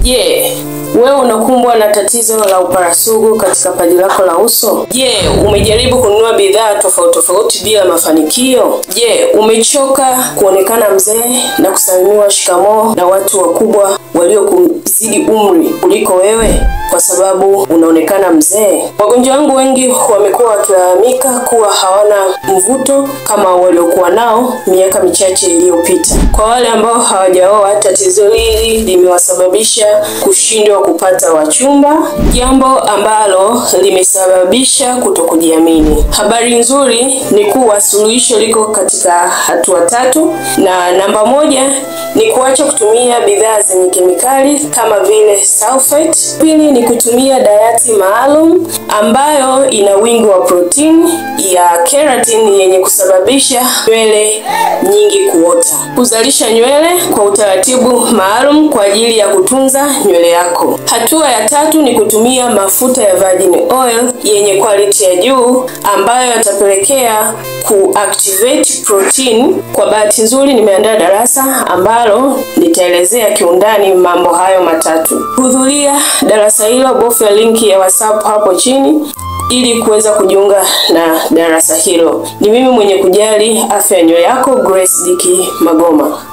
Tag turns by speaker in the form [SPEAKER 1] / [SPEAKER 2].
[SPEAKER 1] Je, wewe unakumbwa na tatizo la uparasugu katika paji lako la uso? Je, umejaribu kununua bidhaa tofauti bila mafanikio? Je, umechoka kuonekana mzee na kusalimiwa shikamoo na watu wakubwa waliokuzidi umri kuliko wewe kwa sababu unaonekana mzee? Wagonjwa wangu wengi wamekuwa wakilalamika kuwa hawana mvuto kama waliokuwa nao miaka michache iliyopita. Kwa wale ambao hawajaoa, tatizo hili limewasababisha kushindwa kupata wachumba, jambo ambalo limesababisha kutokujiamini. Habari nzuri ni kuwa suluhisho liko katika hatua 3, na namba 1 ni kuacha kutumia bidhaa zenye kemikali kama vile sulfate. Pili ni kutumia diet maalum ambayo ina wingi wa protein ya keratin yenye kusababisha nywele nyingi kuota. Kuzalisha nywele kwa utaratibu maalum kwa ajili ya kutunza nywele yako. Hatua ya 3 ni kutumia mafuta ya virgin oil yenye quality ya juu ambayo yatapelekea kuactivate protein. Kwa bahati nzuri nimeandaa darasa ambalo nitaelezea kiundani mambo hayo matatu. Hudhuria darasa hilo, bofya linki ya WhatsApp hapo chini ili kuweza kujiunga na darasa hilo. Ni mimi mwenye kujali afya ya nywele yako, Grace Dicky Magoma.